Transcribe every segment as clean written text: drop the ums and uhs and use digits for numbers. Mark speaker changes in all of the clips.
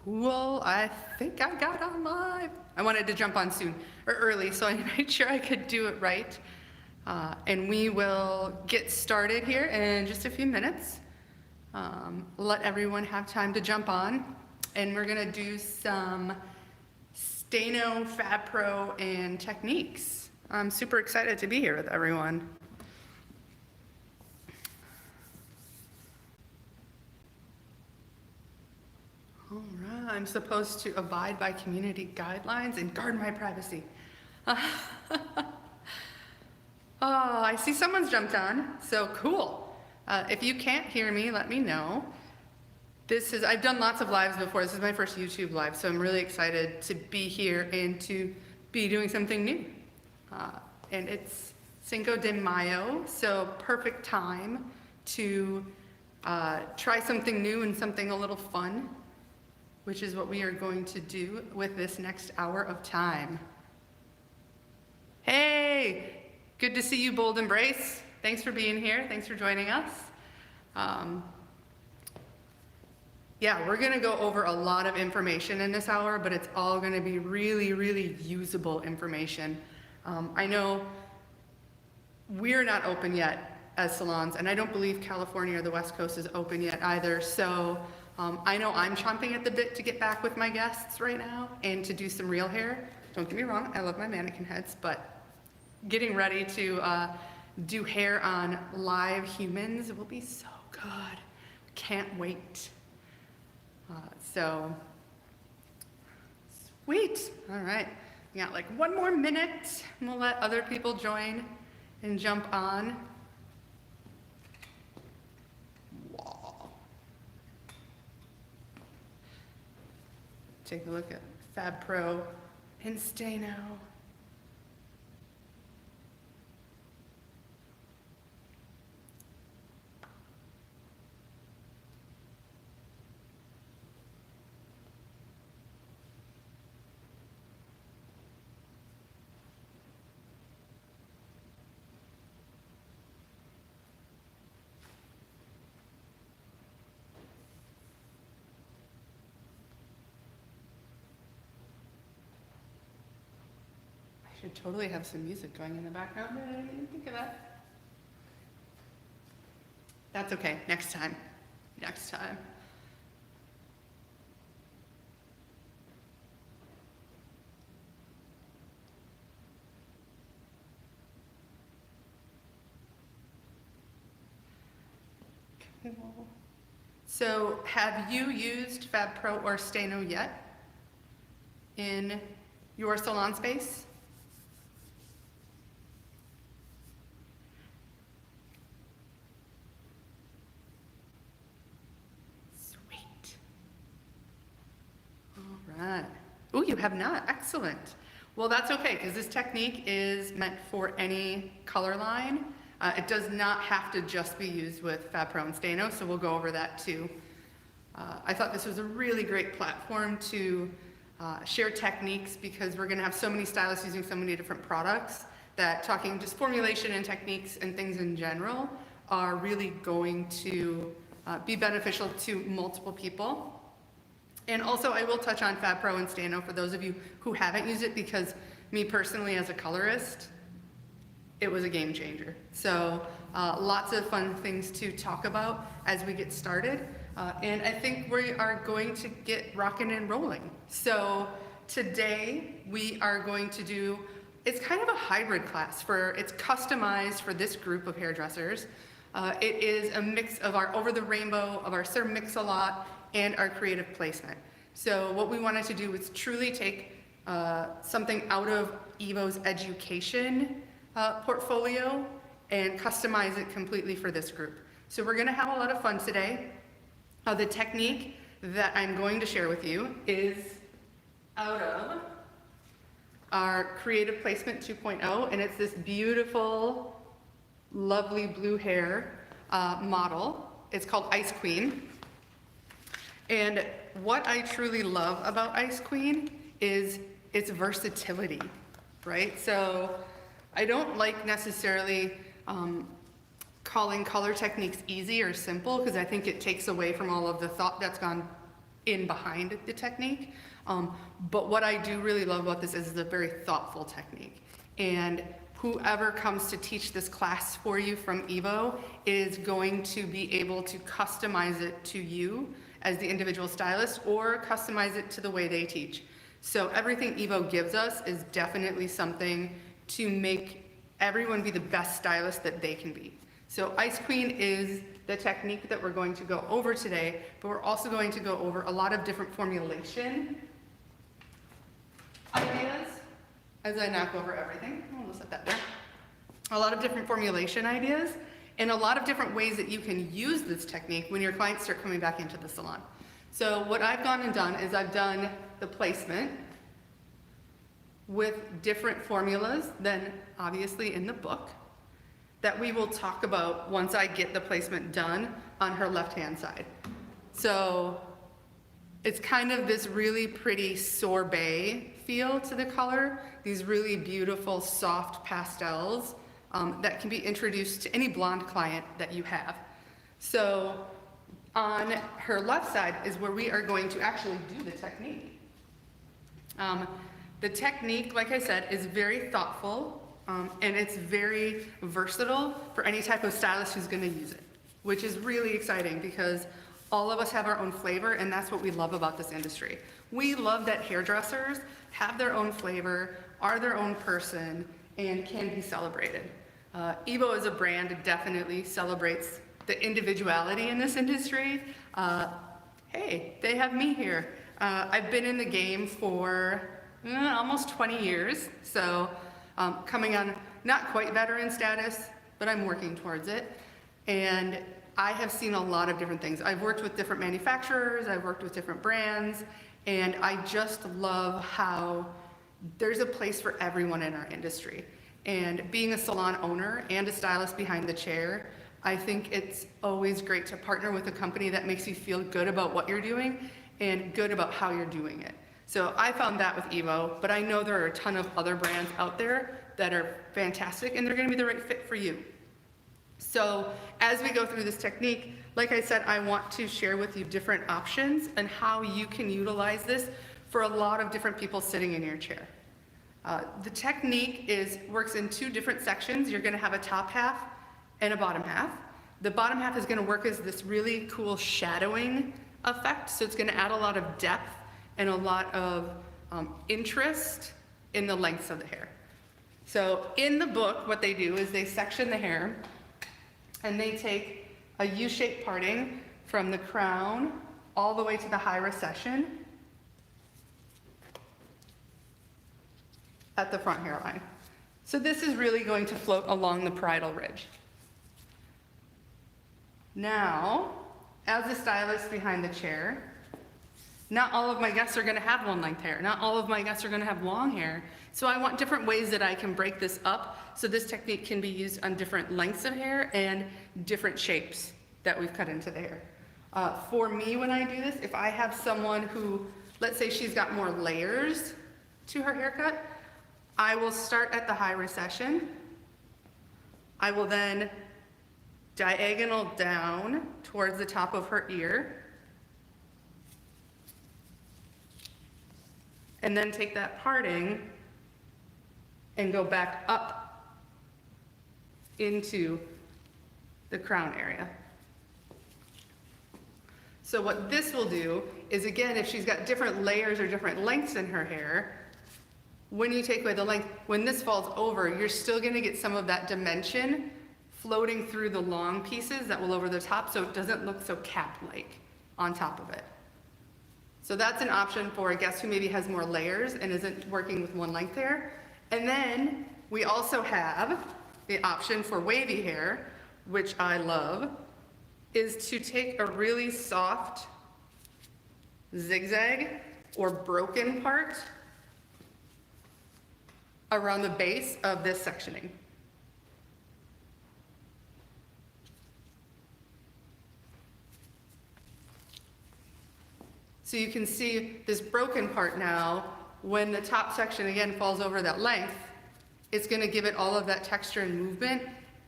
Speaker 1: Cool, I think I got on live. I wanted to jump on soon, or early, so I made sure I could do it right. And we will get started here in just a few minutes. Let everyone have time to jump on. And we're gonna do some Steno, Fab Pro, and techniques. I'm super excited to be here with everyone. All right, I'm supposed to abide by community guidelines and guard my privacy. Oh, I see someone's jumped on, so cool. If you can't hear me, let me know. I've done lots of lives before. This is my first YouTube live, so I'm really excited to be here and to be doing something new. And it's Cinco de Mayo, so perfect time to try something new and something a little fun, which is what we are going to do with this next hour of time. Hey, good to see you, Bold Embrace. Thanks for being here. Thanks for joining us. Yeah, we're gonna go over a lot of information in this hour, but it's all gonna be really, really usable information. I know we're not open yet as salons, and I don't believe California or the West Coast is open yet either, so I know I'm chomping at the bit to get back with my guests right now and to do some real hair. Don't get me wrong, I love my mannequin heads, but getting ready to do hair on live humans will be so good. Can't wait. So, sweet. All right, we got like one more minute and we'll let other people join and jump on. Wow. Take a look at Fab Pro and Steno. Should totally have some music going in the background, but I didn't think of that. That's okay, next time. Next time. Cool. So, have you used Fab Pro or Steno yet in your salon space? Right. Oh, you have not. Excellent. Well, that's okay, because this technique is meant for any color line. It does not have to just be used with Fab Pro and Steno, so we'll go over that too. I thought this was a really great platform to share techniques, because we're going to have so many stylists using so many different products that talking just formulation and techniques and things in general are really going to be beneficial to multiple people. And also, I will touch on Fab Pro and Steno for those of you who haven't used it, because me personally as a colorist, it was a game changer. So lots of fun things to talk about as we get started. And I think we are going to get rocking and rolling. So today we are going to do, it's kind of a hybrid class. It's customized for this group of hairdressers. It is a mix of our Over the Rainbow, of our Sir Mix-a-Lot, and our creative placement. So what we wanted to do was truly take something out of Evo's education portfolio and customize it completely for this group. So we're gonna have a lot of fun today. The technique that I'm going to share with you is out of our Creative Placement 2.0, and it's this beautiful, lovely blue hair model. It's called Ice Queen. And what I truly love about Ice Queen is its versatility, right? So I don't like necessarily calling color techniques easy or simple, because I think it takes away from all of the thought that's gone in behind the technique. But what I do really love about this is it's a very thoughtful technique. And whoever comes to teach this class for you from Evo is going to be able to customize it to you as the individual stylist, or customize it to the way they teach. So everything Evo gives us is definitely something to make everyone be the best stylist that they can be. So Ice Queen is the technique that we're going to go over today, but we're also going to go over a lot of different formulation ideas. As I knock over everything, I'll set that there. A lot of different formulation ideas, and a lot of different ways that you can use this technique when your clients start coming back into the salon. So what I've gone and done is I've done the placement with different formulas than obviously in the book that we will talk about once I get the placement done on her left-hand side. So it's kind of this really pretty sorbet feel to the color, these really beautiful soft pastels that can be introduced to any blonde client that you have. So on her left side is where we are going to actually do the technique. The technique, like I said, is very thoughtful and it's very versatile for any type of stylist who's going to use it, which is really exciting because all of us have our own flavor, and that's what we love about this industry. We love that hairdressers have their own flavor, are their own person, and can be celebrated. Evo as a brand definitely celebrates the individuality in this industry. Hey, they have me here. I've been in the game for almost 20 years, so coming on not quite veteran status, but I'm working towards it. And I have seen a lot of different things. I've worked with different manufacturers, I've worked with different brands, and I just love how there's a place for everyone in our industry. And being a salon owner and a stylist behind the chair, I think it's always great to partner with a company that makes you feel good about what you're doing and good about how you're doing it. So I found that with Evo, but I know there are a ton of other brands out there that are fantastic and they're gonna be the right fit for you. So as we go through this technique, like I said, I want to share with you different options and how you can utilize this for a lot of different people sitting in your chair. The technique works in two different sections. You're gonna have a top half and a bottom half. The bottom half is gonna work as this really cool shadowing effect. So it's gonna add a lot of depth and a lot of interest in the lengths of the hair. So in the book, what they do is they section the hair and they take a U-shaped parting from the crown all the way to the high recession at the front hairline. So this is really going to float along the parietal ridge. Now, as a stylist behind the chair, not all of my guests are gonna have one length hair. Not all of my guests are gonna have long hair. So I want different ways that I can break this up so this technique can be used on different lengths of hair and different shapes that we've cut into the hair. For me, when I do this, if I have someone who, let's say she's got more layers to her haircut, I will start at the high recession. I will then diagonal down towards the top of her ear, and then take that parting and go back up into the crown area. So what this will do is, again, if she's got different layers or different lengths in her hair, when you take away the length, when this falls over, you're still gonna get some of that dimension floating through the long pieces that will over the top, so it doesn't look so cap-like on top of it. So that's an option for a guest who maybe has more layers and isn't working with one length hair. And then we also have the option for wavy hair, which I love, is to take a really soft zigzag or broken part around the base of this sectioning. So you can see this broken part now, when the top section again falls over that length, it's gonna give it all of that texture and movement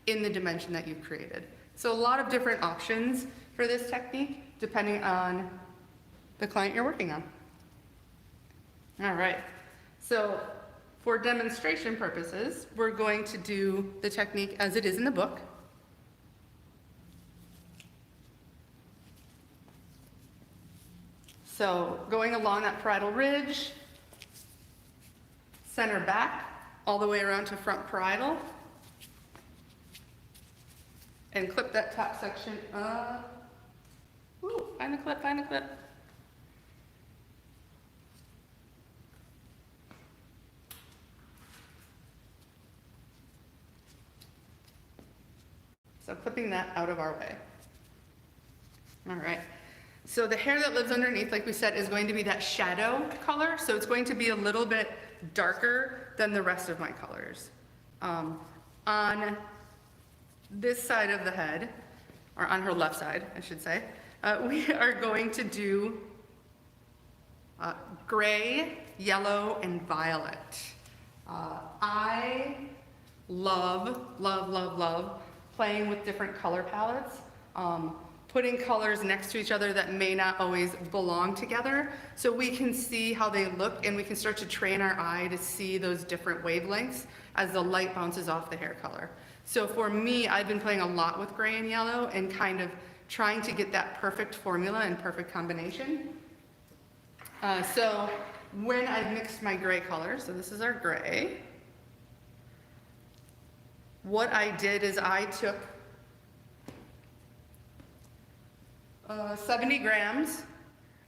Speaker 1: in the dimension that you've created. So a lot of different options for this technique, depending on the client you're working on. All right, so for demonstration purposes, we're going to do the technique as it is in the book. So going along that parietal ridge, center back, all the way around to front parietal, and clip that top section up. Ooh, find the clip, find the clip. So clipping that out of our way. All right. So the hair that lives underneath, like we said, is going to be that shadow color. So it's going to be a little bit darker than the rest of my colors. On this side of the head, or on her left side, I should say, we are going to do gray, yellow, and violet. I love, love, love, love playing with different color palettes, putting colors next to each other that may not always belong together, so we can see how they look and we can start to train our eye to see those different wavelengths as the light bounces off the hair color. So for me, I've been playing a lot with gray and yellow and kind of trying to get that perfect formula and perfect combination. So when I've mixed my gray colors, so this is our gray, what I did is I took 70 grams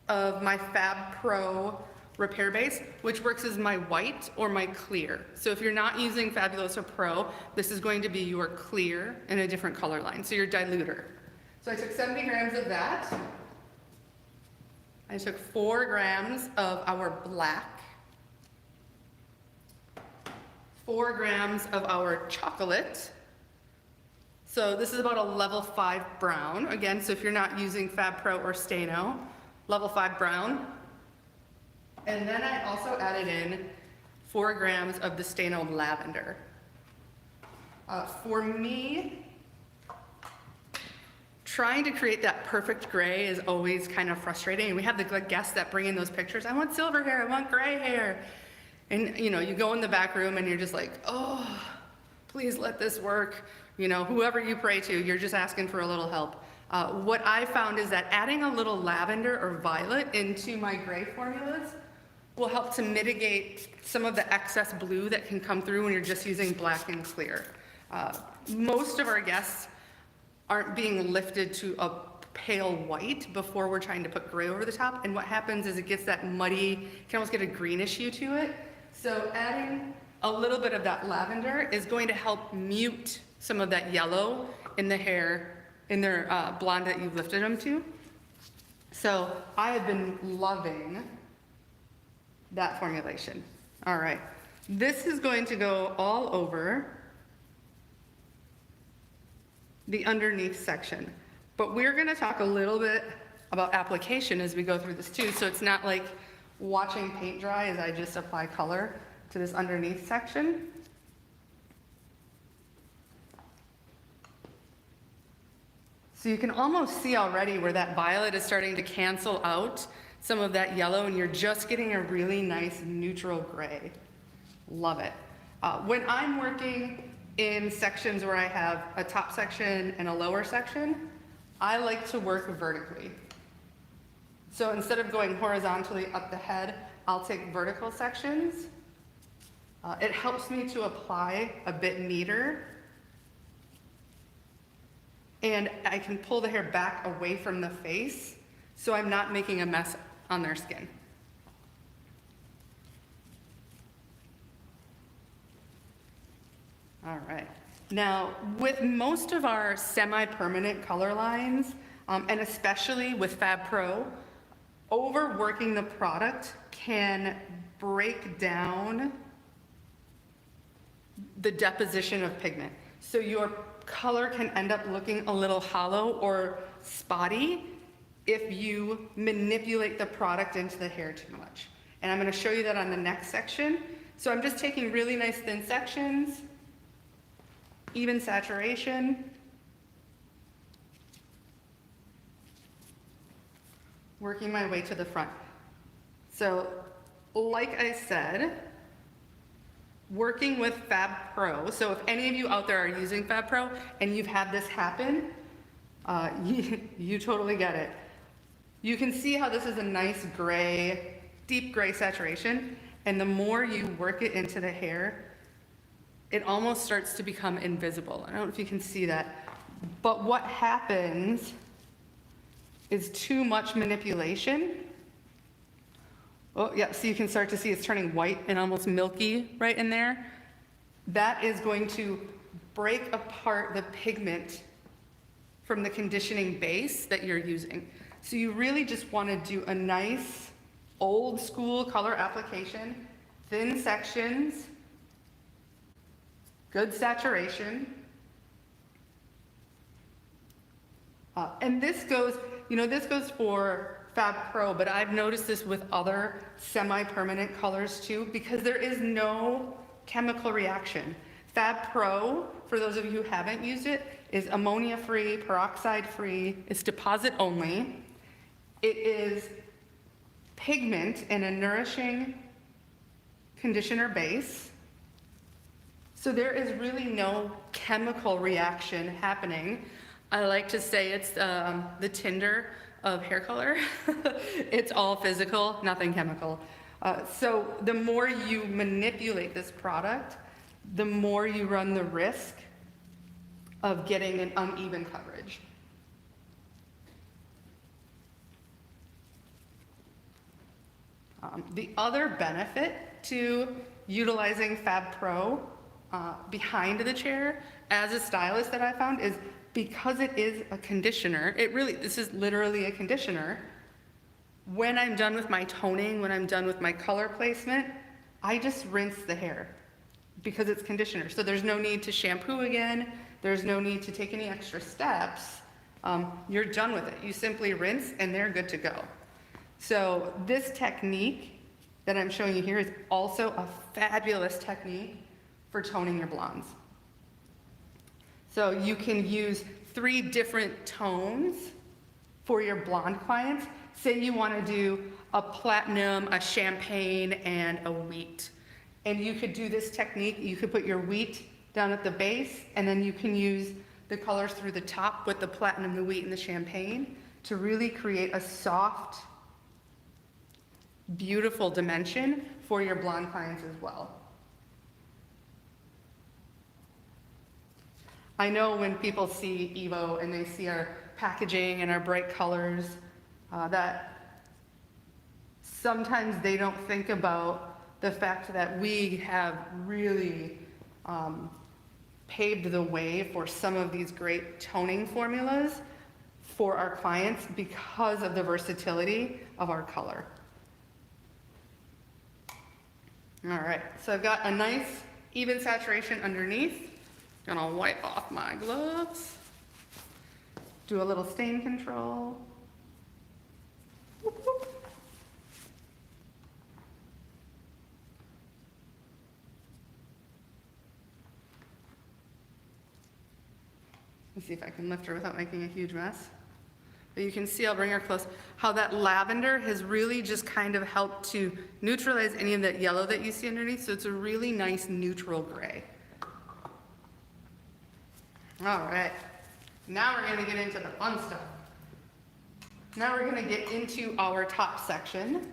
Speaker 1: of my Fab Pro Repair Base, which works as my white or my clear. So if you're not using Fabuloso Pro, this is going to be your clear in a different color line, so your diluter. So I took 70 grams of that. I took 4 grams of our black, 4 grams of our chocolate. So this is about a level 5 brown. Again, so if you're not using Fab Pro or Stano, level 5 brown. And then I also added in 4 grams of the Stano lavender. For me, trying to create that perfect gray is always kind of frustrating. And we have the guests that bring in those pictures. I want silver hair, I want gray hair. And you know, you go in the back room and you're just like, oh, please let this work. You know, whoever you pray to, you're just asking for a little help. What I found is that adding a little lavender or violet into my gray formulas will help to mitigate some of the excess blue that can come through when you're just using black and clear. Most of our guests aren't being lifted to a pale white before we're trying to put gray over the top, and what happens is it gets that muddy, you can almost get a greenish hue to it. So adding a little bit of that lavender is going to help mute some of that yellow in the hair, in their blonde that you've lifted them to. So I have been loving that formulation. All right, this is going to go all over the underneath section, but we're gonna talk a little bit about application as we go through this too, so it's not like watching paint dry as I just apply color to this underneath section. So you can almost see already where that violet is starting to cancel out some of that yellow and you're just getting a really nice neutral gray. Love it. When I'm working in sections where I have a top section and a lower section, I like to work vertically. So instead of going horizontally up the head, I'll take vertical sections. It helps me to apply a bit neater, and I can pull the hair back away from the face so I'm not making a mess on their skin. All right. Now, with most of our semi-permanent color lines, and especially with Fab Pro, overworking the product can break down the deposition of pigment. So your color can end up looking a little hollow or spotty if you manipulate the product into the hair too much. And I'm going to show you that on the next section. So I'm just taking really nice thin sections, even saturation, working my way to the front. So, like I said, working with Fab Pro, so if any of you out there are using Fab Pro and you've had this happen, you totally get it. You can see how this is a nice gray, deep gray saturation, and the more you work it into the hair, it almost starts to become invisible. I don't know if you can see that, but what happens is too much manipulation. Oh, yeah, so you can start to see it's turning white and almost milky right in there. That is going to break apart the pigment from the conditioning base that you're using. So you really just want to do a nice old school color application, thin sections, good saturation. And this goes, this goes for Fab Pro, but I've noticed this with other semi-permanent colors too, because there is no chemical reaction. Fab Pro, for those of you who haven't used it, is ammonia-free, peroxide-free, it's deposit only. It is pigment in a nourishing conditioner base. So there is really no chemical reaction happening. I like to say it's the Tinder of hair color. It's all physical, nothing chemical. So the more you manipulate this product, the more you run the risk of getting an uneven coverage. The other benefit to utilizing Fab Pro behind the chair as a stylist that I found is because it is a conditioner, this is literally a conditioner. When I'm done with my toning, when I'm done with my color placement, I just rinse the hair because it's conditioner. So there's no need to shampoo again. There's no need to take any extra steps. You're done with it. You simply rinse and they're good to go. So this technique that I'm showing you here is also a fabulous technique for toning your blondes. So you can use 3 different tones for your blonde clients. Say you want to do a platinum, a champagne, and a wheat. And you could do this technique. You could put your wheat down at the base, and then you can use the colors through the top with the platinum, the wheat, and the champagne to really create a soft, beautiful dimension for your blonde clients as well. I know when people see Evo and they see our packaging and our bright colors, that sometimes they don't think about the fact that we have really paved the way for some of these great toning formulas for our clients because of the versatility of our color. All right, so I've got a nice even saturation underneath. Gonna wipe off my gloves. Do a little stain control. Whoop, whoop. Let's see if I can lift her without making a huge mess. But you can see, I'll bring her close, how that lavender has really just kind of helped to neutralize any of that yellow that you see underneath. So it's a really nice neutral gray. All right, now we're gonna get into the fun stuff. Now we're gonna get into our top section.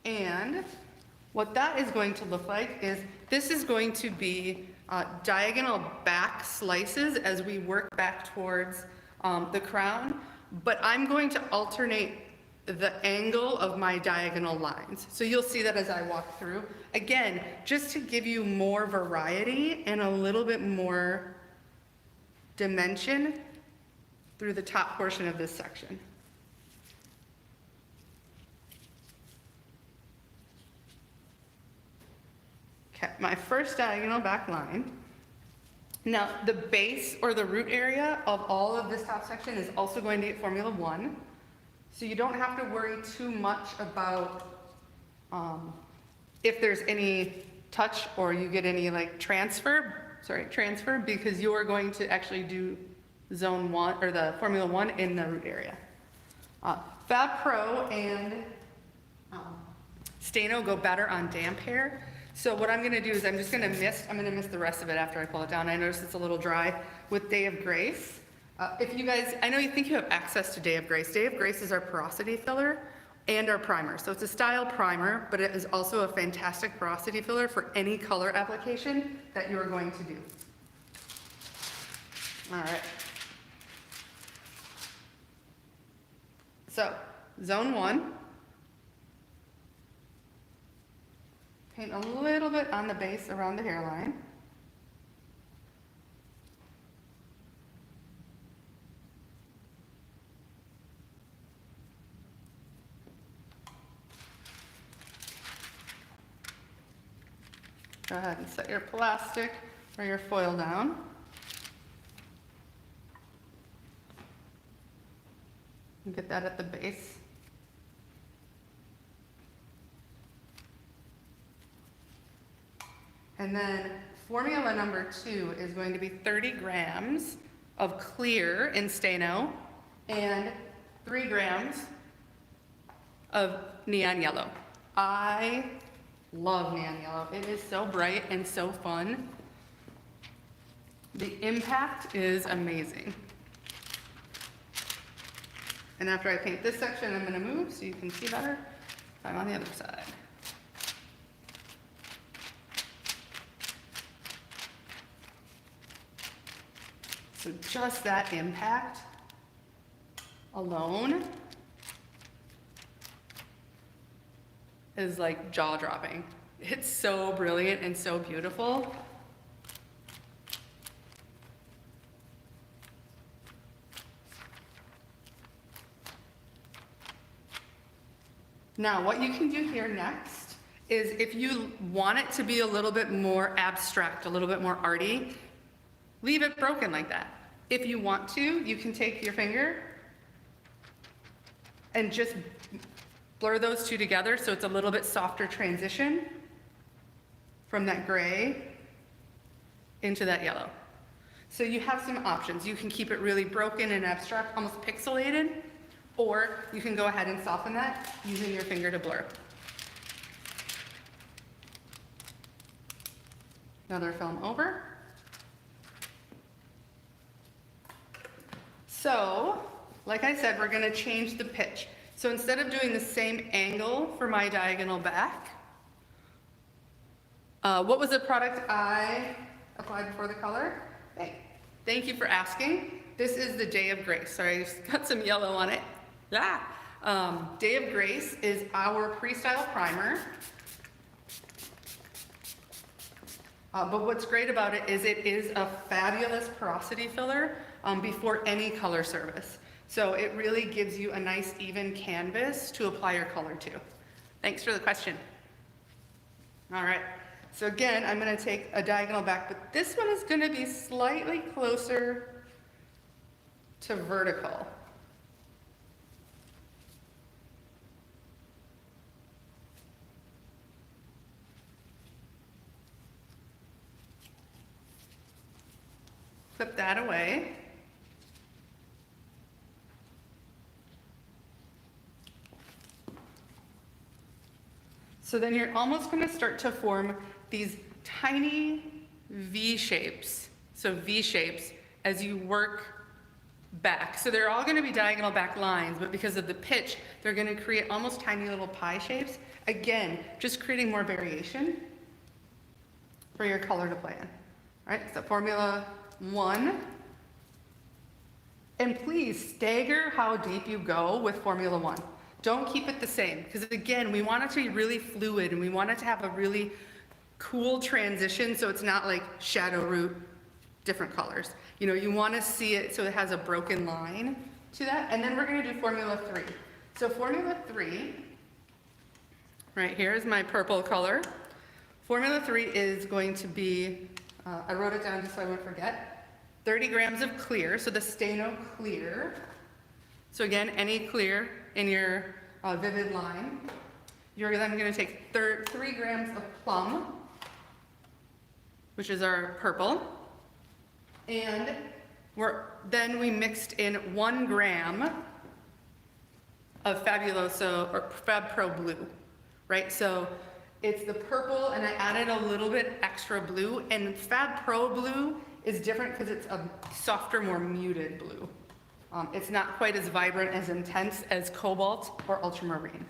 Speaker 1: And what that is going to look like is, this is going to be diagonal back slices as we work back towards the crown, but I'm going to alternate the angle of my diagonal lines. So you'll see that as I walk through. Again, just to give you more variety and a little bit more dimension through the top portion of this section. Okay, my first diagonal back line. Now, the base or the root area of all of this top section is also going to get Formula 1. So you don't have to worry too much about if there's any touch or you get any like transfer, because you are going to actually do zone 1, or the Formula 1 in the root area. Fab Pro and Stano go better on damp hair. So what I'm gonna do is I'm gonna mist the rest of it after I pull it down. I notice it's a little dry with Day of Grace. If you guys, I know you think you have access to Day of Grace. Day of Grace is our porosity filler and our primer. So it's a style primer, but it is also a fantastic porosity filler for any color application that you are going to do. All right. So, zone 1. Paint a little bit on the base around the hairline. Go ahead and set your plastic or your foil down. And get that at the base. And then formula number 2 is going to be 30 grams of clear in Stano and 3 grams of neon yellow. I love neon yellow. It is so bright and so fun. The impact is amazing. And after I paint this section, I'm gonna move so you can see better. I'm on the other side. So just that impact alone is like jaw-dropping. It's so brilliant and so beautiful. Now, what you can do here next is if you want it to be a little bit more abstract, a little bit more arty, leave it broken like that. If you want to, you can take your finger and just blur those two together so it's a little bit softer transition from that gray into that yellow. So you have some options. You can keep it really broken and abstract, almost pixelated, or you can go ahead and soften that using your finger to blur. Another film over. So, like I said, we're gonna change the pitch. So instead of doing the same angle for my diagonal back, what was the product I applied before the color? Hey, thank you for asking. This is the Day of Grace. Sorry, I just got some yellow on it. Day of Grace is our pre-style primer. But what's great about it is a fabulous porosity filler before any color service. So it really gives you a nice even canvas to apply your color to. Thanks for the question. All right, so again, I'm gonna take a diagonal back, but this one is gonna be slightly closer to vertical. Flip that away. So then you're almost going to start to form these tiny V shapes. So V shapes as you work back. So they're all going to be diagonal back lines, but because of the pitch, they're going to create almost tiny little pie shapes. Again, just creating more variation for your color to play in. All right, so formula 1. And please stagger how deep you go with formula 1. Don't keep it the same, because again, we want it to be really fluid and we want it to have a really cool transition so it's not like shadow root, different colors. You know, you want to see it so it has a broken line to that. And then we're going to do formula 3. So formula 3, right here is my purple color. Formula 3 is going to be, I wrote it down just so I wouldn't forget, 30 grams of clear, so the Stano clear. So again, any clear in your vivid line. You're then going to take 3 grams of plum, which is our purple, and Then we mixed in 1 gram of Fabuloso or Fab Pro Blue, right? So it's the purple and I added a little bit extra blue, and Fab Pro Blue is different because it's a softer, more muted blue. It's not quite as vibrant, as intense as cobalt or ultramarine.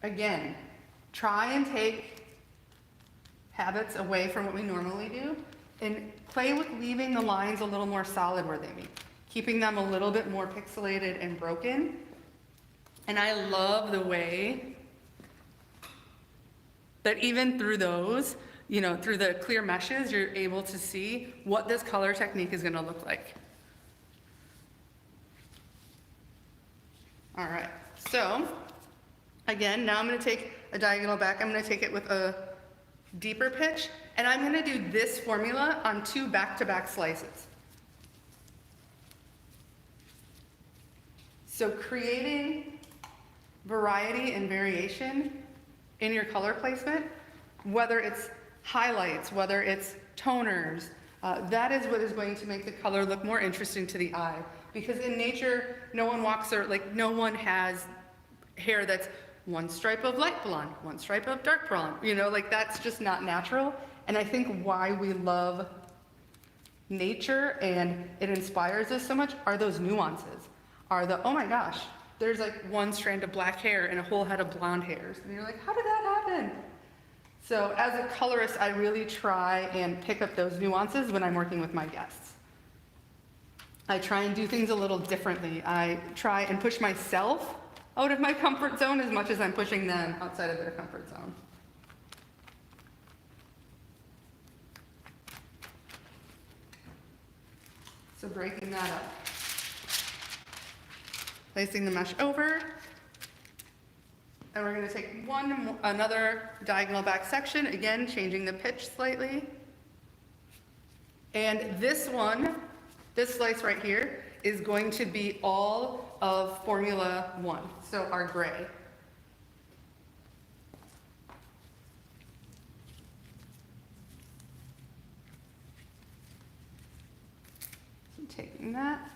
Speaker 1: Again, try and take habits away from what we normally do and play with leaving the lines a little more solid where they meet, keeping them a little bit more pixelated and broken. And I love the way that even through those, you know, through the clear meshes, you're able to see what this color technique is gonna look like. All right, so again, now I'm gonna take a diagonal back. I'm gonna take it with a deeper pitch, and I'm gonna do this formula on 2 back-to-back slices. So creating variety and variation in your color placement, whether it's highlights, whether it's toners, that is what is going to make the color look more interesting to the eye. Because in nature, no one has hair that's 1 stripe of light blonde, 1 stripe of dark blonde, you know, like that's just not natural. And I think why we love nature and it inspires us so much are those nuances, are the, oh my gosh, there's like 1 strand of black hair and a whole head of blonde hairs. And you're like, how did that happen? So as a colorist, I really try and pick up those nuances when I'm working with my guests. I try and do things a little differently. I try and push myself out of my comfort zone as much as I'm pushing them outside of their comfort zone. So breaking that up. Placing the mesh over. And we're going to take another diagonal back section, again changing the pitch slightly. And this slice right here, is going to be all of Formula 1, so our gray. So taking that,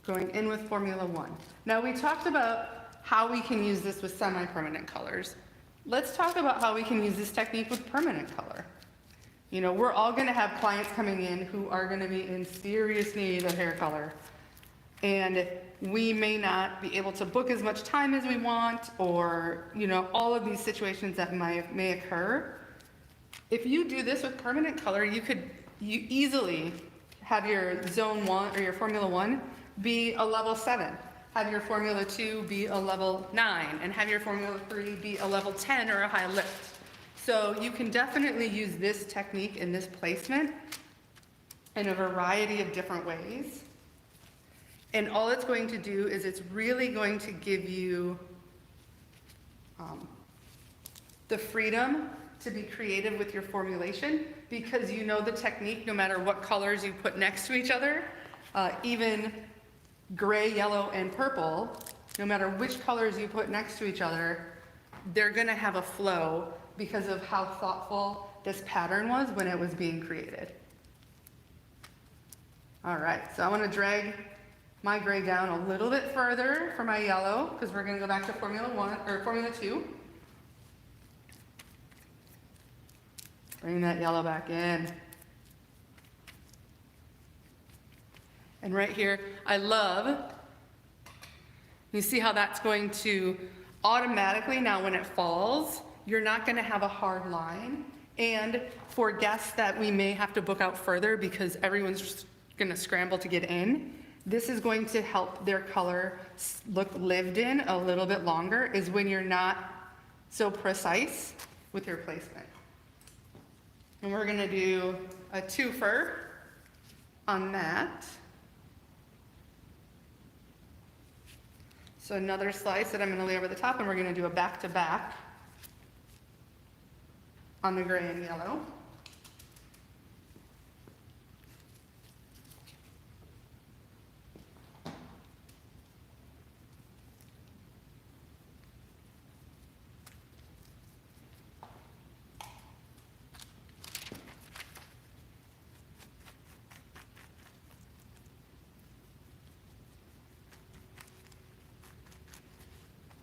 Speaker 1: going in with Formula 1. Now we talked about how we can use this with semi-permanent colors. Let's talk about how we can use this technique with permanent color. You know, we're all gonna have clients coming in who are gonna be in serious need of hair color. And we may not be able to book as much time as we want, or, you know, all of these situations that may occur. If you do this with permanent color, you easily have your zone 1 or your Formula 1 be a level 7. Have your Formula 2 be a level 9, and have your Formula 3 be a level 10 or a high lift. So you can definitely use this technique and this placement in a variety of different ways. And all it's going to do is it's really going to give you the freedom to be creative with your formulation, because you know the technique no matter what colors you put next to each other, even gray, yellow, and purple, no matter which colors you put next to each other, they're gonna have a flow because of how thoughtful this pattern was when it was being created. All right, so I want to drag my gray down a little bit further for my yellow, because we're going to go back to Formula 1 or Formula 2. Bring that yellow back in. And right here, I love, you see how that's going to automatically, now when it falls, you're not going to have a hard line. And for guests that we may have to book out further because everyone's just going to scramble to get in, this is going to help their color look lived in a little bit longer, is when you're not so precise with your placement. And we're going to do a twofer on that. So another slice that I'm going to lay over the top, and we're going to do a back-to-back on the gray and yellow.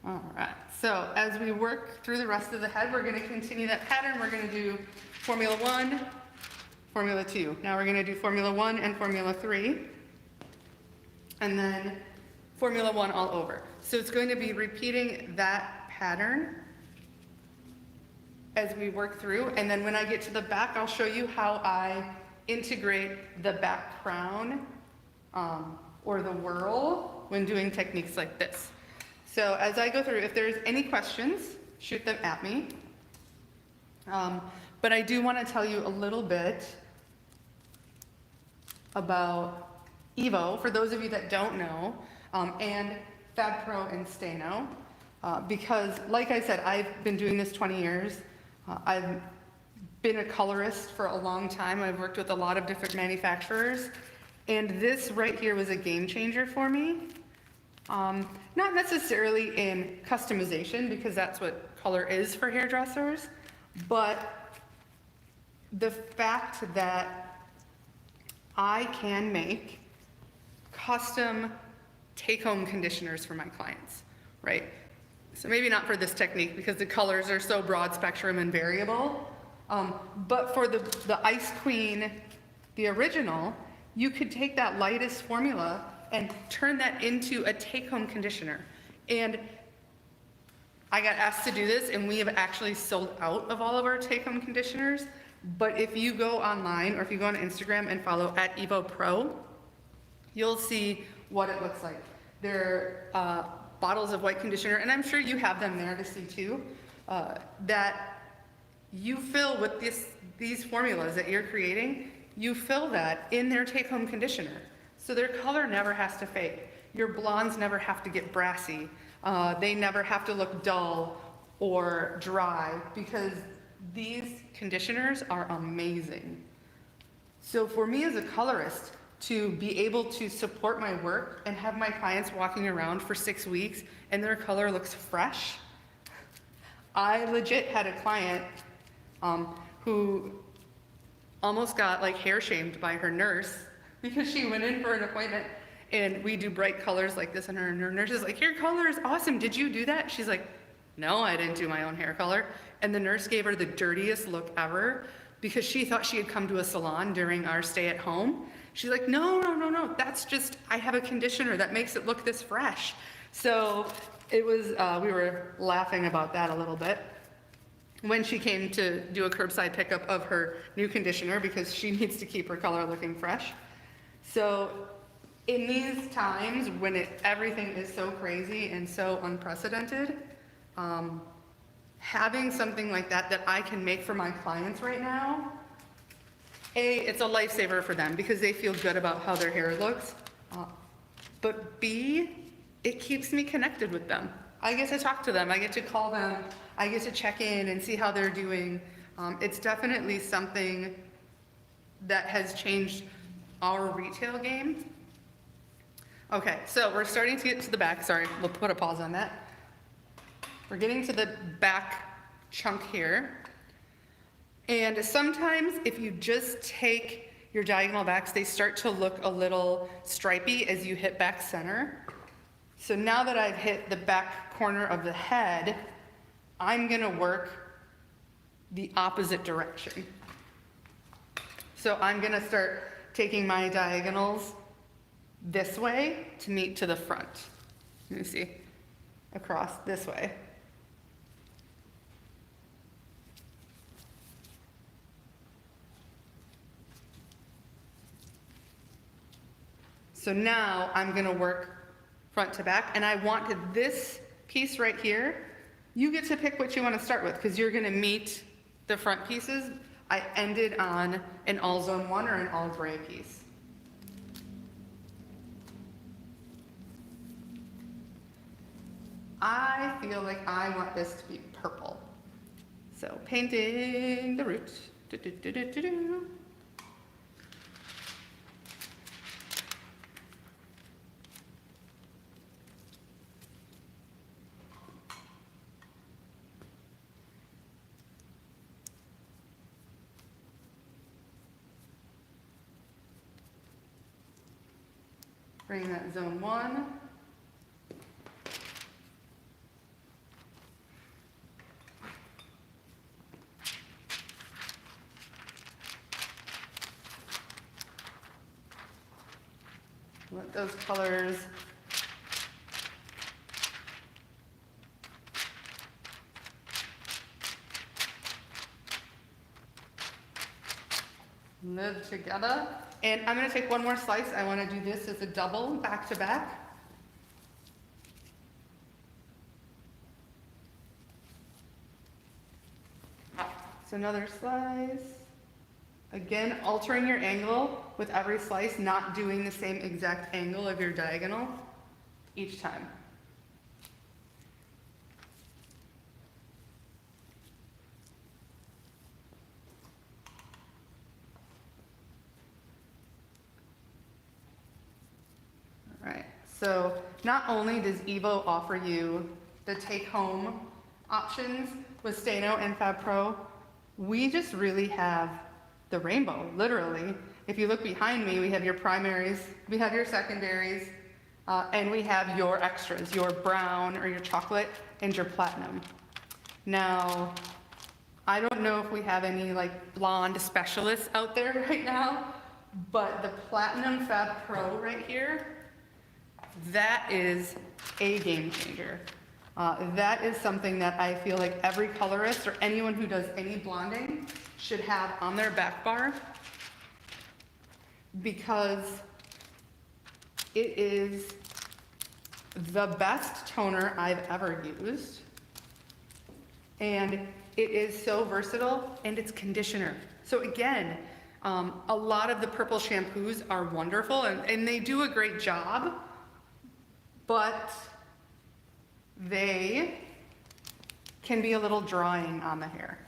Speaker 1: All right, so as we work through the rest of the head, we're going to continue that pattern. We're going to do Formula 1, Formula 2. Now we're going to do Formula 1 and Formula 3, and then Formula 1 all over. So it's going to be repeating that pattern as we work through, and then when I get to the back, I'll show you how I integrate the back crown or the whirl when doing techniques like this. So as I go through, if there's any questions, shoot them at me. But I do want to tell you a little bit about Evo, for those of you that don't know, and Fab Pro and Steno, because like I said, I've been doing this 20 years. I've been a colorist for a long time. I've worked with a lot of different manufacturers, and this right here was a game changer for me. Not necessarily in customization, because that's what color is for hairdressers, but the fact that I can make custom take-home conditioners for my clients, right? So maybe not for this technique because the colors are so broad spectrum and variable, but for the Ice Queen, the original, you could take that lightest formula and turn that into a take-home conditioner. And I got asked to do this, and we have actually sold out of all of our take-home conditioners. But if you go online or if you go on Instagram and follow @EvoPro, you'll see what it looks like. They're bottles of white conditioner, and I'm sure you have them there to see too, that you fill with these formulas that you're creating, you fill that in their take-home conditioner. So their color never has to fade. Your blondes never have to get brassy. They never have to look dull or dry, because these conditioners are amazing. So for me as a colorist, to be able to support my work and have my clients walking around for 6 weeks and their color looks fresh. I legit had a client who almost got like hair shamed by her nurse because she went in for an appointment and we do bright colors like this, and her nurse is like, "Your color is awesome. Did you do that?" She's like, "No, I didn't do my own hair color." And the nurse gave her the dirtiest look ever because she thought she had come to a salon during our stay at home. She's like, no, that's just, I have a conditioner that makes it look this fresh. So it was, we were laughing about that a little bit when she came to do a curbside pickup of her new conditioner, because she needs to keep her color looking fresh. So in these times when everything is so crazy and so unprecedented, having something like that I can make for my clients right now, A, it's a lifesaver for them because they feel good about how their hair looks, but B, it keeps me connected with them. I get to talk to them, I get to call them, I get to check in and see how they're doing. It's definitely something that has changed our retail game. Okay, so we're starting to get to the back. Sorry, we'll put a pause on that. We're getting to the back chunk here. And sometimes if you just take your diagonal backs, they start to look a little stripy as you hit back center. So now that I've hit the back corner of the head, I'm gonna work the opposite direction. So I'm gonna start taking my diagonals this way to meet to the front. Let me see, across this way. So now I'm gonna work front to back, and I wanted this piece right here. You get to pick what you wanna start with because you're gonna meet the front pieces. I ended on an all zone 1 or an all gray piece. I feel like I want this to be purple. So painting the root. Do, do, do, do, do, do. Bring that zone 1. Let those colors live together. And I'm going to take one more slice. I want to do this as a double back to back. So another slice. Again, altering your angle with every slice, not doing the same exact angle of your diagonal each time. All right, so not only does Evo offer you the take-home options with Steno and Fab Pro, we just really have the rainbow, literally. If you look behind me, we have your primaries, we have your secondaries, and we have your extras, your brown or your chocolate and your platinum. Now, I don't know if we have any like blonde specialists out there right now, but the Platinum Fab Pro right here, that is a game changer. That is something that I feel like every colorist or anyone who does any blonding should have on their back bar, because it is the best toner I've ever used, and it is so versatile, and it's conditioner. So again, a lot of the purple shampoos are wonderful, and they do a great job, but they can be a little drying on the hair.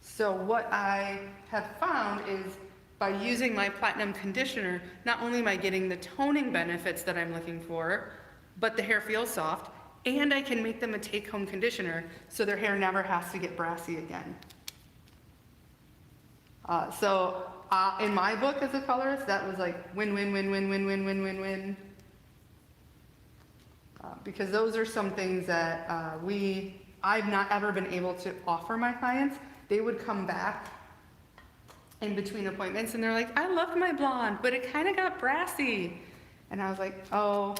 Speaker 1: So what I have found is by using my platinum conditioner, not only am I getting the toning benefits that I'm looking for, but the hair feels soft, and I can make them a take-home conditioner so their hair never has to get brassy again. In my book as a colorist, that was like win, win, win, win, win, win, win, win, win. Because those are some things that I've not ever been able to offer my clients. They would come back in between appointments and they're like, I loved my blonde, but it kind of got brassy. And I was like, oh,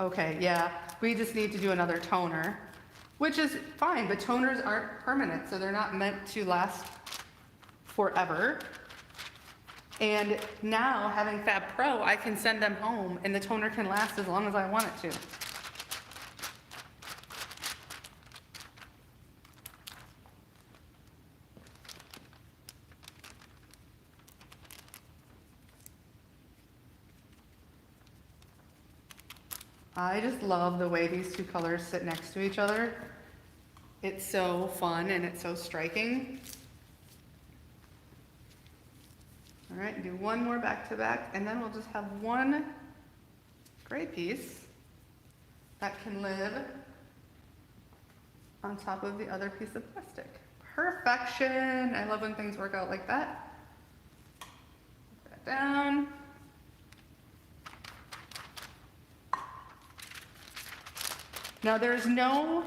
Speaker 1: okay, yeah, we just need to do another toner, which is fine, but toners aren't permanent, so they're not meant to last forever. And now having Fab Pro, I can send them home and the toner can last as long as I want it to. I just love the way these two colors sit next to each other. It's so fun and it's so striking. All right, do one more back to back, and then we'll just have one gray piece that can live on top of the other piece of plastic. Perfection! I love when things work out like that. Put that down. Now there's no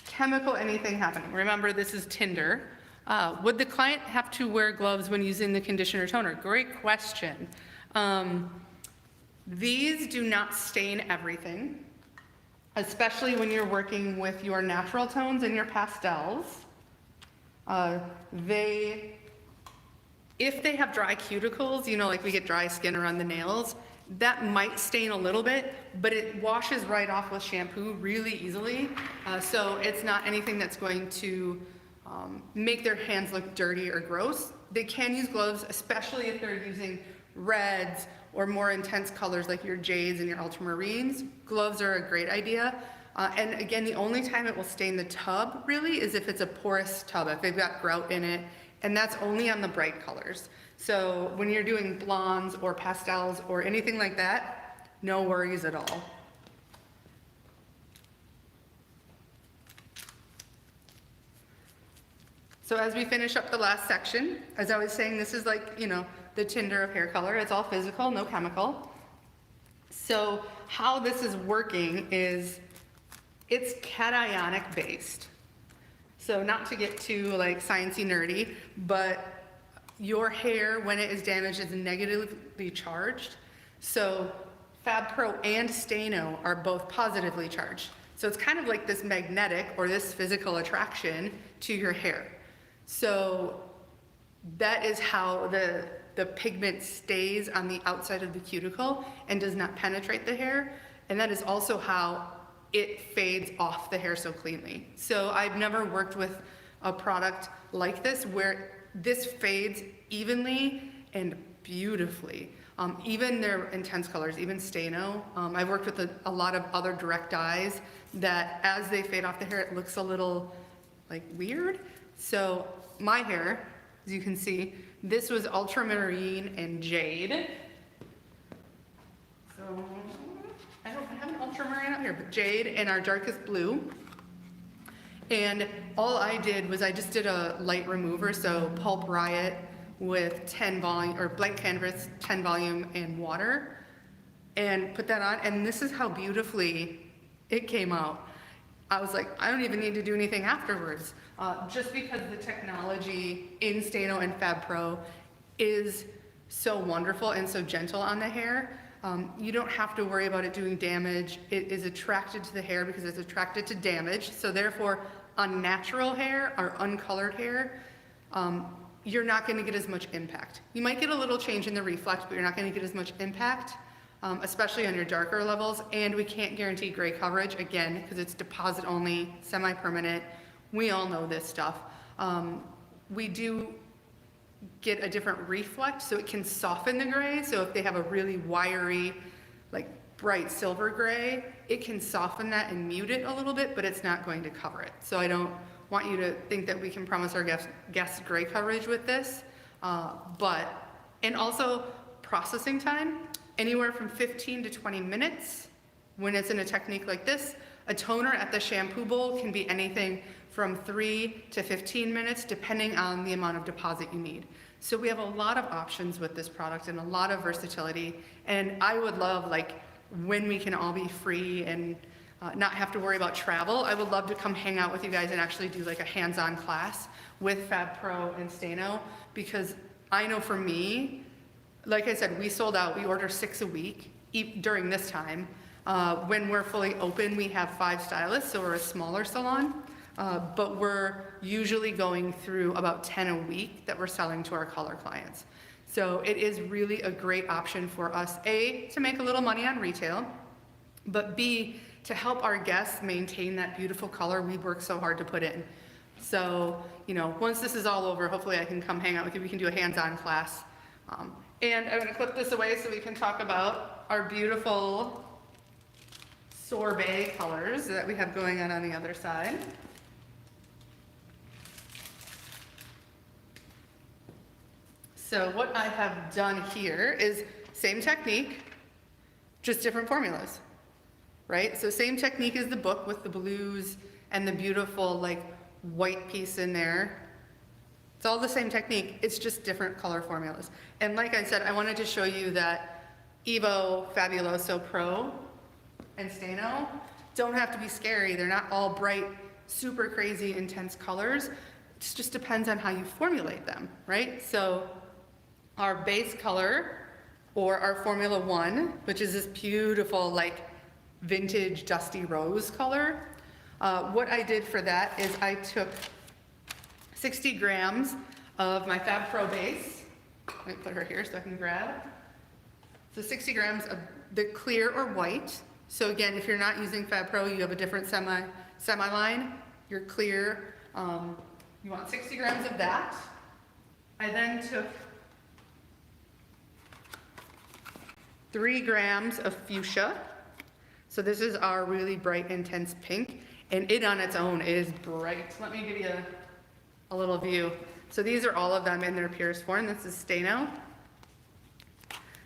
Speaker 1: chemical anything happening. Remember, this is Tinder. Would the client have to wear gloves when using the conditioner toner? Great question. These do not stain everything, especially when you're working with your natural tones and your pastels. If they have dry cuticles, you know, like we get dry skin around the nails, that might stain a little bit, but it washes right off with shampoo really easily. So it's not anything that's going to make their hands look dirty or gross. They can use gloves, especially if they're using reds or more intense colors like your jades and your ultramarines. Gloves are a great idea. And again, the only time it will stain the tub really is if it's a porous tub, if they've got grout in it, and that's only on the bright colors. So when you're doing blondes or pastels or anything like that, no worries at all. So as we finish up the last section, as I was saying, this is like, you know, the Tinder of hair color. It's all physical, no chemical. So how this is working is it's cationic based. So not to get too like sciencey nerdy, but your hair, when it is damaged, is negatively charged. So Fab Pro and Stano are both positively charged. So it's kind of like this magnetic or this physical attraction to your hair. So that is how the pigment stays on the outside of the cuticle and does not penetrate the hair. And that is also how it fades off the hair so cleanly. So I've never worked with a product like this where this fades evenly and beautifully. Even their intense colors, even Stano. I've worked with a lot of other direct dyes that as they fade off the hair, it looks a little like weird. So my hair, as you can see, this was ultramarine and jade. So I don't have an ultramarine out here, but jade and our darkest blue. And all I did was I just did a light remover, so Pulp Riot with 10 volume, or blank canvas, 10 volume and water, and put that on, and this is how beautifully it came out. I was like, I don't even need to do anything afterwards, just because the technology in Stano and Fab Pro is so wonderful and so gentle on the hair. You don't have to worry about it doing damage. It is attracted to the hair because it's attracted to damage, so therefore unnatural hair or uncolored hair, you're not going to get as much impact. You might get a little change in the reflect, but you're not going to get as much impact, especially on your darker levels. And we can't guarantee gray coverage, again, because it's deposit only, semi-permanent. We all know this stuff. We do get a different reflect, so it can soften the gray. So if they have a really wiry, like bright silver gray, it can soften that and mute it a little bit, but it's not going to cover it. So I don't want you to think that we can promise our guests gray coverage with this, and also processing time, anywhere from 15 to 20 minutes when it's in a technique like this. A toner at the shampoo bowl can be anything from 3 to 15 minutes, depending on the amount of deposit you need. So we have a lot of options with this product and a lot of versatility, and I would love, like, when we can all be free and not have to worry about travel, I would love to come hang out with you guys and actually do like a hands-on class with Fab Pro and Stano, because I know for me, like I said, we sold out. We order 6 a week during this time. When we're fully open, we have 5 stylists, so we're a smaller salon, but we're usually going through about 10 a week that we're selling to our color clients. So it is really a great option for us, A, to make a little money on retail, but B, to help our guests maintain that beautiful color we work so hard to put in. So, you know, once this is all over, hopefully I can come hang out with you. We can do a hands-on class. And I'm gonna clip this away so we can talk about our beautiful sorbet colors that we have going on the other side. So what I have done here is same technique, just different formulas. Right? So same technique as the book with the blues and the beautiful like white piece in there. It's all the same technique, it's just different color formulas. And like I said, I wanted to show you that Evo, Fabuloso Pro, and Stano don't have to be scary. They're not all bright, super crazy, intense colors. It just depends on how you formulate them, right? So our base color, or our Formula 1, which is this beautiful like vintage dusty rose color. What I did for that is I took 60 grams of my Fab Pro base. Let me put her here so I can grab. So 60 grams of the clear or white. So again, if you're not using Fab Pro, you have a different semi-line. Your clear, you want 60 grams of that. I then took 3 grams of fuchsia. So this is our really bright, intense pink, and it on its own is bright. Let me give you a little view. So these are all of them in their purest form. This is Stano.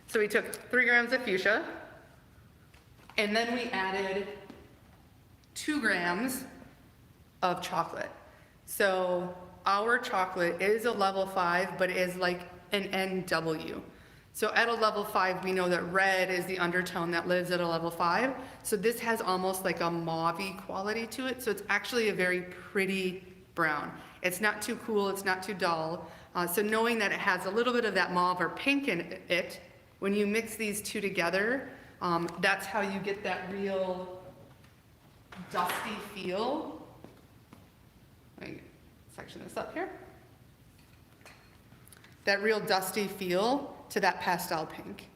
Speaker 1: So we took 3 grams of fuchsia, and then we added 2 grams of chocolate. So our chocolate is a level 5, but it is like an NW. So at a level 5, we know that red is the undertone that lives at a level 5. So this has almost like a mauve-y quality to it. So it's actually a very pretty brown. It's not too cool, it's not too dull. So knowing that it has a little bit of that mauve or pink in it, when you mix these two together, that's how you get that real dusty feel. Let me section this up here. That real dusty feel to that pastel pink.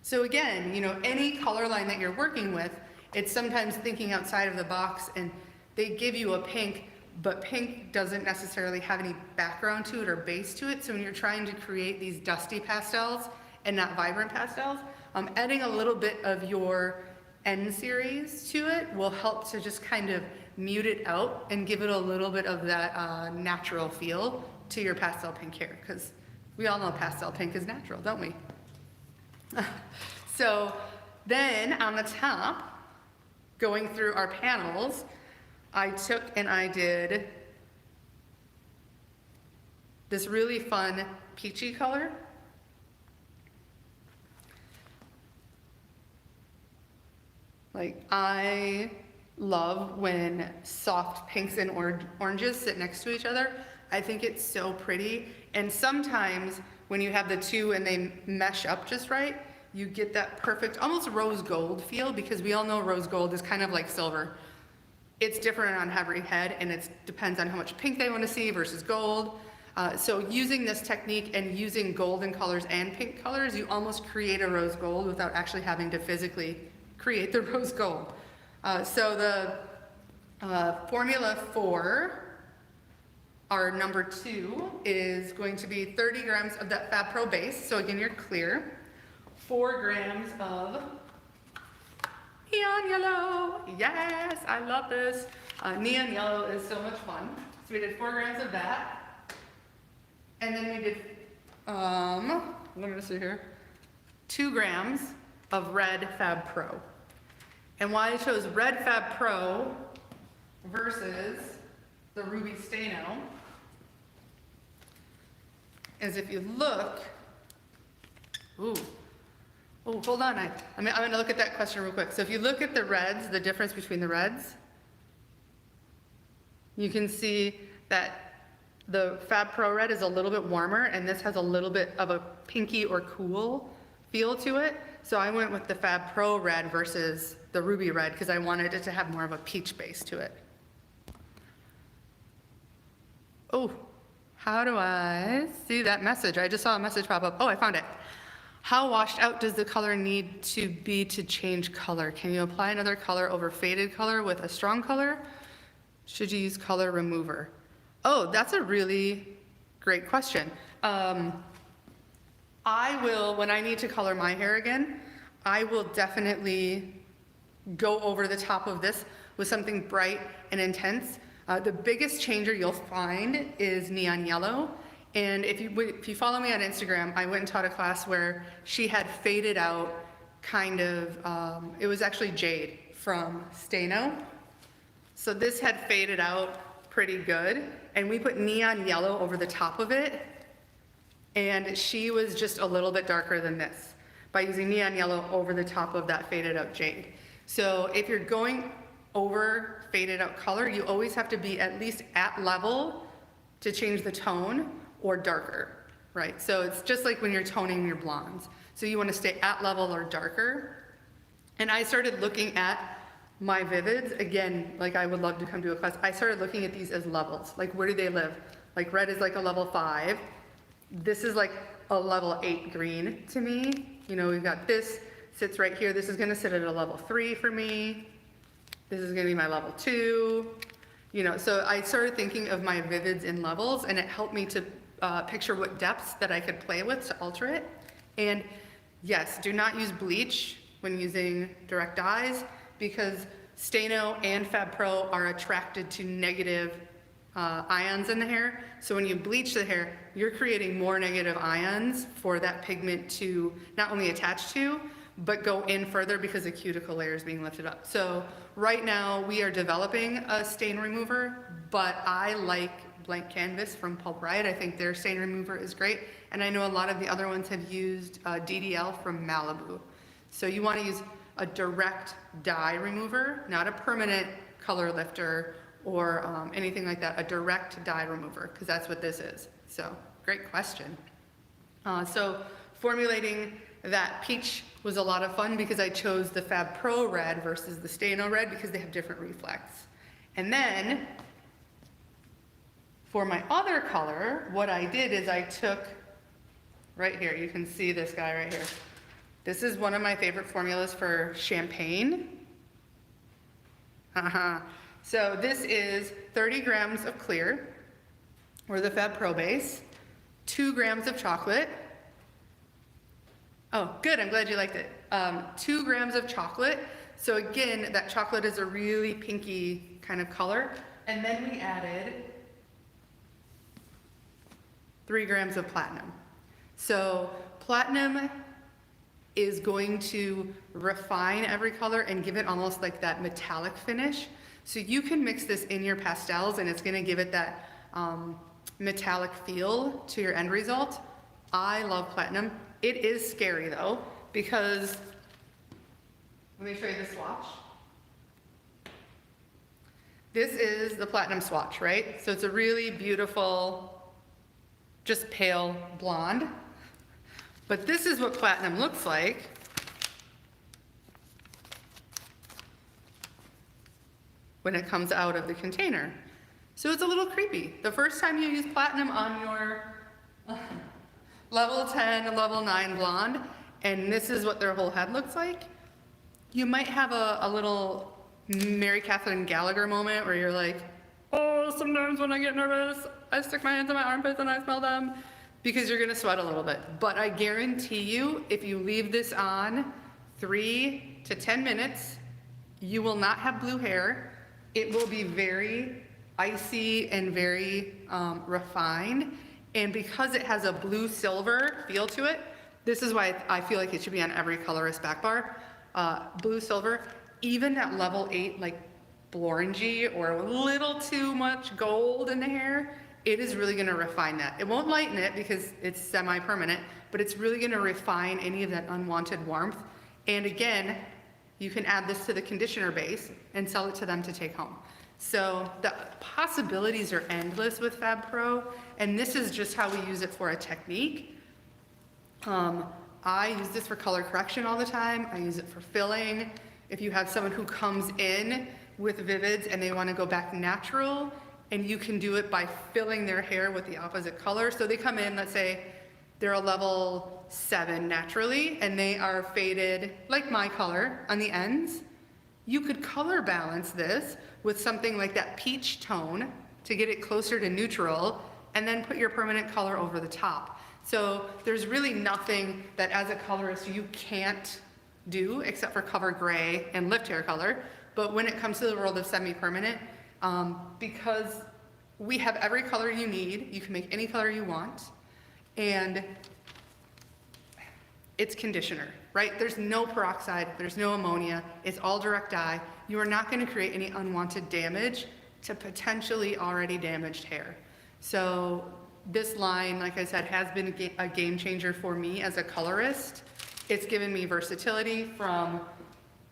Speaker 1: So again, you know, any color line that you're working with, it's sometimes thinking outside of the box, and they give you a pink, but pink doesn't necessarily have any background to it or base to it. So when you're trying to create these dusty pastels and not vibrant pastels, adding a little bit of your N series to it will help to just kind of mute it out and give it a little bit of that natural feel to your pastel pink hair, because we all know pastel pink is natural, don't we? So then on the top, going through our panels, I took and I did this really fun peachy color. Like, I love when soft pinks and oranges sit next to each other. I think it's so pretty. And sometimes when you have the two and they mesh up just right, you get that perfect, almost rose gold feel, because we all know rose gold is kind of like silver. It's different on every head, and it depends on how much pink they want to see versus gold. So using this technique and using golden colors and pink colors, you almost create a rose gold without actually having to physically create the rose gold. So the formula for our number 2 is going to be 30 grams of that Fab Pro base. So again, you're clear. 4 grams of neon yellow. Yes, I love this. Neon yellow is so much fun. So we did 4 grams of that. And then we did, let me see here, 2 grams of red Fab Pro. And why I chose red Fab Pro versus the Ruby Steno is if you look, hold on, I'm gonna look at that question real quick. So if you look at the reds, the difference between the reds, you can see that the Fab Pro red is a little bit warmer, and this has a little bit of a pinky or cool feel to it. So I went with the Fab Pro red versus the Ruby red because I wanted it to have more of a peach base to it. Oh, how do I see that message? I just saw a message pop up. Oh, I found it. How washed out does the color need to be to change color? Can you apply another color over faded color with a strong color? Should you use color remover? Oh, that's a really great question. I will, when I need to color my hair again, I will definitely go over the top of this with something bright and intense. The biggest changer you'll find is neon yellow. And if you follow me on Instagram, I went and taught a class where she had faded out kind of, it was actually jade from Steno. So this had faded out pretty good. And we put neon yellow over the top of it. And she was just a little bit darker than this by using neon yellow over the top of that faded out jade. So if you're going over faded out color, you always have to be at least at level to change the tone or darker, right? So it's just like when you're toning your blondes. So you want to stay at level or darker. And I started looking at my vivids, again, like I would love to come to a class. I started looking at these as levels, like where do they live? Like red is like a level 5. This is like a level 8 green to me. You know, we've got this sits right here. This is gonna sit at a level 3 for me. This is gonna be my level 2. You know, so I started thinking of my vivids in levels, and it helped me to picture what depths that I could play with to alter it. And yes, do not use bleach when using direct dyes, because Steno and Fab Pro are attracted to negative ions in the hair. So when you bleach the hair, you're creating more negative ions for that pigment to not only attach to, but go in further because the cuticle layer is being lifted up. So right now we are developing a stain remover, but I like Blank Canvas from Pulp Riot. I think their stain remover is great. And I know a lot of the other ones have used DDL from Malibu. So you want to use a direct dye remover, not a permanent color lifter or anything like that, a direct dye remover, because that's what this is. So great question. So formulating that peach was a lot of fun because I chose the Fab Pro red versus the Stano red because they have different reflex. And then for my other color, what I did is I took, right here, you can see this guy right here. This is one of my favorite formulas for champagne. So this is 30 grams of clear, or the Fab Pro base, 2 grams of chocolate. Oh, good, I'm glad you liked it. 2 grams of chocolate. So again, that chocolate is a really pinky kind of color. And then we added 3 grams of platinum. So platinum is going to refine every color and give it almost like that metallic finish. So you can mix this in your pastels and it's gonna give it that metallic feel to your end result. I love platinum. It is scary though, because, let me show you the swatch. This is the platinum swatch, right? So it's a really beautiful, just pale blonde. But this is what platinum looks like when it comes out of the container. So it's a little creepy. The first time you use platinum on your level 10, level 9 blonde, and this is what their whole head looks like, you might have a little Mary Catherine Gallagher moment where you're like, oh, sometimes when I get nervous, I stick my hands in my armpits and I smell them, because you're gonna sweat a little bit. But I guarantee you, if you leave this on 3 to 10 minutes, you will not have blue hair. It will be very icy and very refined. And because it has a blue silver feel to it, this is why I feel like it should be on every colorist back bar. Blue silver, even at level 8, like blorangey or a little too much gold in the hair, it is really gonna refine that. It won't lighten it because it's semi-permanent, but it's really gonna refine any of that unwanted warmth. And again, you can add this to the conditioner base and sell it to them to take home. So the possibilities are endless with Fab Pro, and this is just how we use it for a technique. I use this for color correction all the time. I use it for filling. If you have someone who comes in with vivids and they wanna go back natural, and you can do it by filling their hair with the opposite color. So they come in, let's say they're a level 7 naturally, and they are faded like my color on the ends. You could color balance this with something like that peach tone to get it closer to neutral, and then put your permanent color over the top. So there's really nothing that as a colorist you can't do except for cover gray and lift hair color. But when it comes to the world of semi-permanent, because we have every color you need, you can make any color you want, and it's conditioner, right? There's no peroxide, there's no ammonia, it's all direct dye. You are not gonna create any unwanted damage to potentially already damaged hair. So this line, like I said, has been a game changer for me as a colorist. It's given me versatility from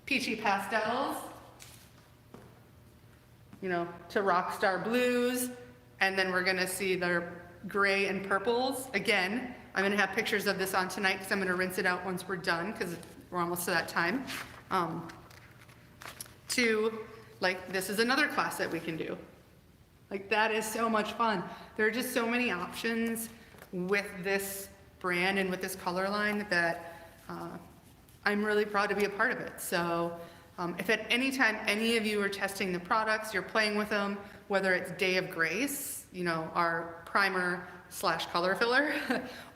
Speaker 1: peachy pastels, you know, to rockstar blues, and then we're gonna see their gray and purples. Again, I'm gonna have pictures of this on tonight because I'm gonna rinse it out once we're done because we're almost to that time. To, like, this is another class that we can do. Like, that is so much fun. There are just so many options with this brand and with this color line that I'm really proud to be a part of it. So if at any time any of you are testing the products, you're playing with them, whether it's Day of Grace, you know, our primer / color filler,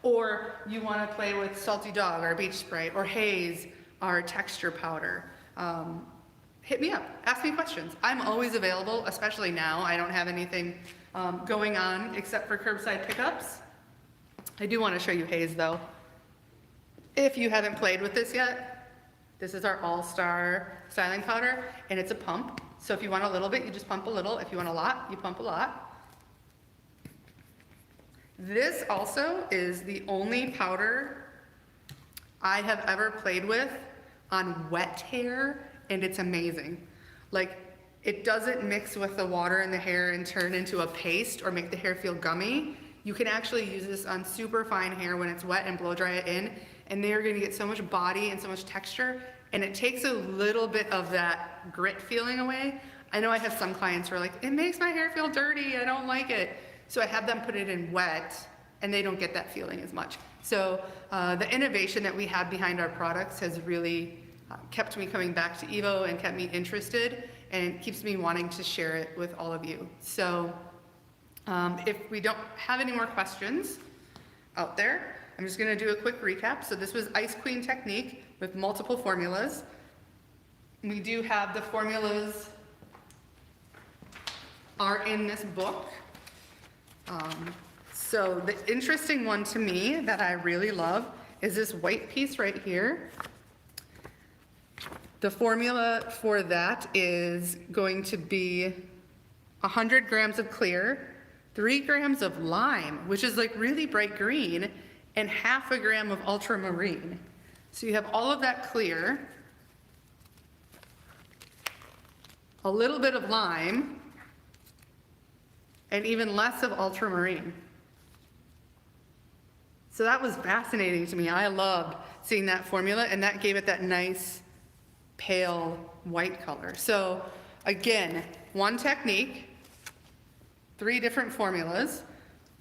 Speaker 1: or you want to play with Salty Dog, our beach spray, or Haze, our texture powder, hit me up, ask me questions. I'm always available, especially now. I don't have anything going on except for curbside pickups. I do want to show you Haze though. If you haven't played with this yet, this is our all-star styling powder, and it's a pump. So if you want a little bit, you just pump a little. If you want a lot, you pump a lot. This also is the only powder I have ever played with on wet hair, and it's amazing. Like, It doesn't mix with the water in the hair and turn into a paste or make the hair feel gummy. You can actually use this on super fine hair when it's wet and blow dry it in, and they're gonna get so much body and so much texture, and it takes a little bit of that grit feeling away. I know I have some clients who are like, it makes my hair feel dirty, I don't like it. So I have them put it in wet, and they don't get that feeling as much. So the innovation that we have behind our products has really kept me coming back to Evo and kept me interested, and keeps me wanting to share it with all of you. So if we don't have any more questions out there, I'm just gonna do a quick recap. So this was Ice Queen technique with multiple formulas. We do have the formulas are in this book. So the interesting one to me that I really love is this white piece right here. The formula for that is going to be 100 grams of clear, 3 grams of lime, which is like really bright green, and half a gram of ultramarine. So you have all of that clear, a little bit of lime, and even less of ultramarine. So that was fascinating to me. I loved seeing that formula, and that gave it that nice pale white color. So again, one technique, 3 different formulas,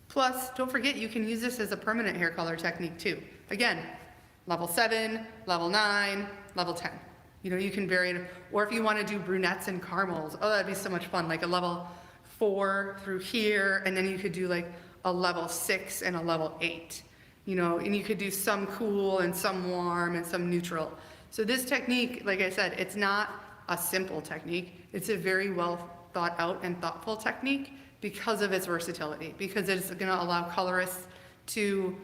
Speaker 1: plus don't forget you can use this as a permanent hair color technique too. Again, level 7, level 9, level 10. You know, you can vary it, or if you want to do brunettes and caramels, oh, that'd be so much fun, like a level 4 through here, and then you could do like a level 6 and a level 8. You know, and you could do some cool and some warm and some neutral. So this technique, like I said, it's not a simple technique. It's a very well thought out and thoughtful technique because of its versatility, because it's going to allow colorists to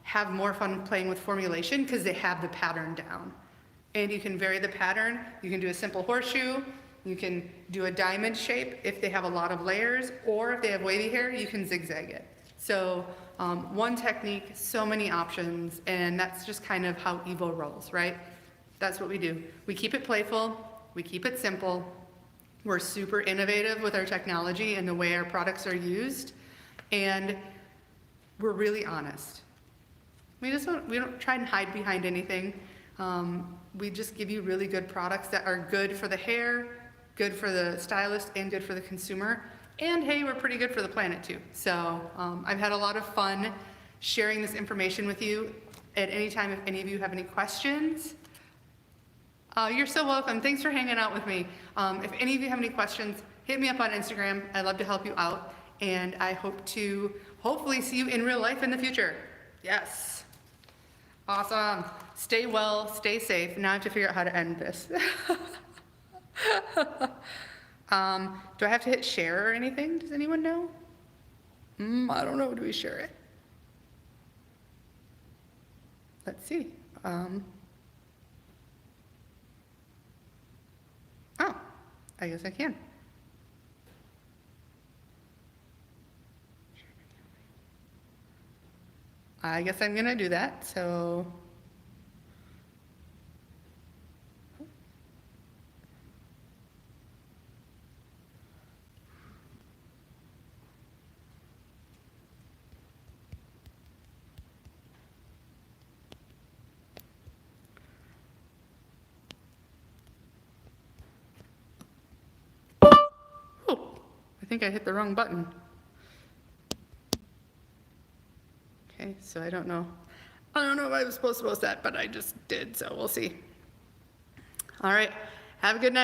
Speaker 1: have more fun playing with formulation because they have the pattern down. And you can vary the pattern. You can do a simple horseshoe. You can do a diamond shape if they have a lot of layers, or if they have wavy hair, you can zigzag it. So one technique, so many options, and that's just kind of how Evo rolls, right? That's what we do. We keep it playful, we keep it simple, we're super innovative with our technology and the way our products are used, and we're really honest. We don't try and hide behind anything. We just give you really good products that are good for the hair, good for the stylist, and good for the consumer. And hey, we're pretty good for the planet too. So I've had a lot of fun sharing this information with you. At any time, if any of you have any questions, you're so welcome. Thanks for hanging out with me. If any of you have any questions, hit me up on Instagram. I'd love to help you out. And I hope to hopefully see you in real life in the future. Yes. Awesome. Stay well, stay safe. Now I have to figure out how to end this. Do I have to hit share or anything? Does anyone know? I don't know. Do we share it? Let's see. Oh, I guess I can. I guess I'm gonna do that, so. I think I hit the wrong button. Okay, so I don't know. I don't know if I was supposed to post that, but I just did, so we'll see. All right, have a good night.